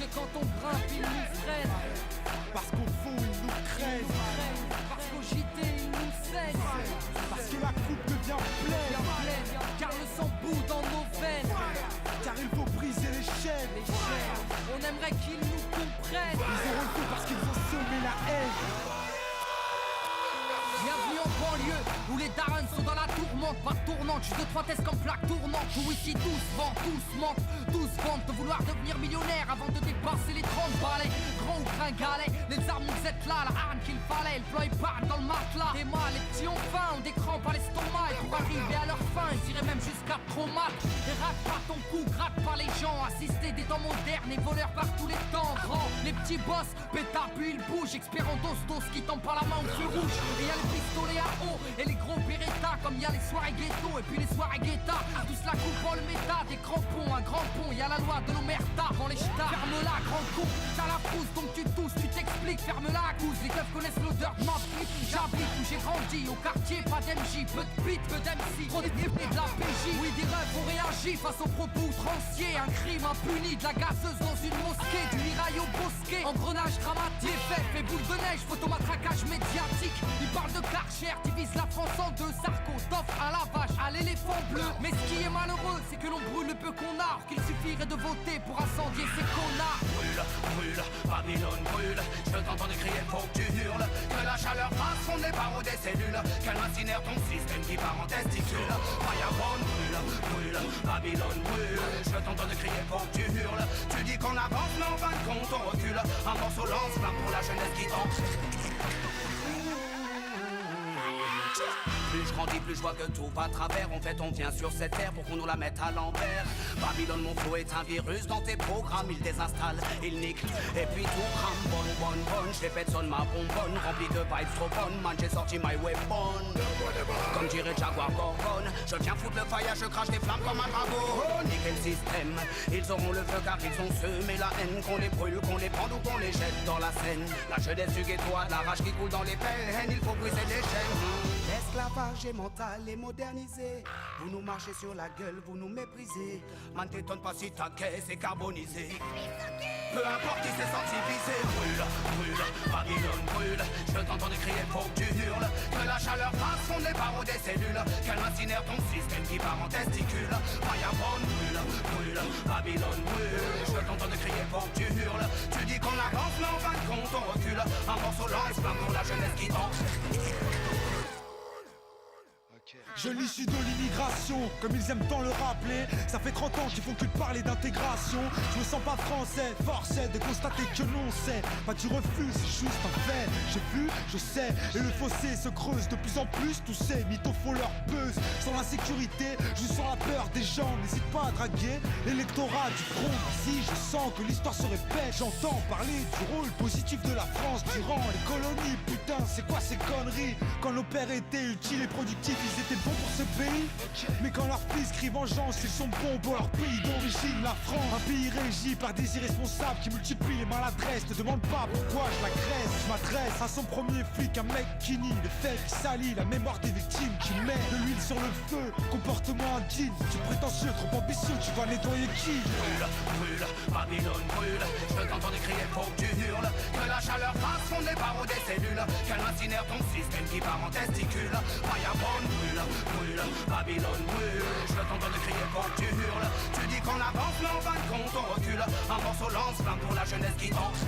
Et quand on grimpe, ils nous freinent. Parce qu'au fond ils nous craignent. Parce qu'au JT ils nous saignent. Parce que la coupe devient pleine. Car le sang bout dans nos veines. Car il faut briser les chaînes. On aimerait qu'ils nous comprennent. Ils auront le coup parce qu'ils ont semé la haine. Bienvenue en banlieue où les darons sont dans la tourmente. Pas tournante, juste 2-3 tests comme plaque tournante. Où ici tous vendent, tous mentent, tous vendent de vouloir devenir millionnaire avant de dépasser les 30 balais. Grand ou gringalet, les armes nous êtes là, la harne qu'il fallait. Le plan il part dans le matelas. Les mâles, les petits ont faim, ont des crampes à l'estomac. Et pour arriver à leur fin, ils iraient même jusqu'à traumat. Et rate pas ton cou, gratte pas les gens. Assister des temps modernes et voleurs par tous les temps. Grand, les petits boss, pétard puis ils bougent. Expert en dos qui tend par la main au feu rouge. Et y'a les pistolets à eau et les gros Beretta. Comme y'a les soirées ghetto et puis les soirées guetta. Tous la coupe en le méta, des crampons, un grand pont. Y'a la loi de l'omerta dans les ch'tas. Ferme-la, grand con, t'as la frousse donc tu tousses, tu t'expliques. Ferme-la, à cause, les keufs connaissent l'odeur de ma flip. J'habite où j'ai grandi, au quartier, pas d'MJ. Peu de beat, peu d'MC, trop de la PJ. Oui, des rêves ont réagi face aux propos outranciers. Un crime impuni, de la gazeuse dans une mosquée. Du mirail au bosquet, engrenage dramatique. Fait, fait boule de neige, photomatraquage médiatique. Ils parlent de Karcher, divise la France en deux. Sarko, d'offre à la vache, à l'éléphant bleu. Mais ce qui est malheureux, c'est que l'on brûle le peu qu'on a. Or qu'il suffirait de voter pour incendier ces connards. Brûle, brûle, Babylone brûle. Je t'entends crier, faut que tu hurles. Que la chaleur fasse fondre les barreaux des cellules. Qu'elle incinère ton système qui part en testicule. Fireborn brûle, brûle, Babylone brûle. Je t'entends crier, faut que tu hurles. Tu dis qu'on avance, mais en fin de compte on recule. Un morceau lance-flamme pour la jeunesse qui tente. Plus je grandis, plus je vois que tout va à travers. En fait, on vient sur cette terre pour qu'on nous la mette à l'envers. Babylone, mon flow est un virus dans tes programmes. Il désinstalle, il nique, et puis tout crame. Bonne, je répète, sonne ma bonbonne. Remplie de vibes trop bonnes, man, j'ai sorti my weapon. Comme dirait Jaguar Gorgon, je viens foutre le fire, je crache des flammes comme un dragon. Niquer le système, ils auront le feu car ils ont semé la haine. Qu'on les brûle, qu'on les prend ou qu'on les jette dans la Seine. La jeunesse du ghetto a de la rage qui coule dans les peines. Il faut briser les chaînes. L'esclavage est mental et modernisé. Vous nous marchez sur la gueule, vous nous méprisez. Man, t'étonne pas si ta caisse est carbonisée. Peu importe qui s'est senti visé. Brûle, brûle, Babylone brûle. Je t'entends crier, faut que tu hurles. Que la chaleur fasse fondre les barreaux des cellules. Qu'elle incinère ton système qui part en testicule. Fireborn brûle, brûle, Babylone brûle. Je t'entends crier, faut que tu hurles. Tu dis qu'on avance, mais en fin de compte on recule. Un morceau lance-flamme pour la jeunesse qui tente. Je l'issue de l'immigration, comme ils aiment tant le rappeler. Ça fait 30 ans qu'ils font que de parler d'intégration. Je me sens pas français, force est de constater que l'on sait. Pas du refus, c'est juste un fait. J'ai vu, je sais, et le fossé se creuse de plus en plus. Tous ces mythos font leur buzz. Sans l'insécurité, je sens la peur des gens. N'hésite pas à draguer l'électorat du front. Ici, je sens que l'histoire se répète. J'entends parler du rôle positif de la France durant les colonies. Putain, c'est quoi ces conneries? Quand nos pères étaient utiles et productifs, ils étaient bons pour ce pays. Mais quand leurs fils crient vengeance, ils sont bons pour leur pays d'origine, la France. Un pays régi par des irresponsables qui multiplient les maladresses. Ne demande pas pourquoi je l'agresse. Je m'adresse à son premier flic, un mec qui nie les faits, qui salit la mémoire des victimes, qui met de l'huile sur le feu. Comportement indigne, tu prétentieux, trop ambitieux, tu vas nettoyer qui? Brûle, brûle, Babylone brûle. Je t'entends crier, faut que tu hurles. Que la chaleur fasse fondre les barreaux des cellules. Qu'elle incinère ton système qui part en testicule. Fireborn brûle, brûle, Babylone brûle. Je t'entends crier, faut que tu hurles. Tu dis qu'on avance, mais en fin de compte on recule. Un morceau lance-flamme pour la jeunesse qui tente.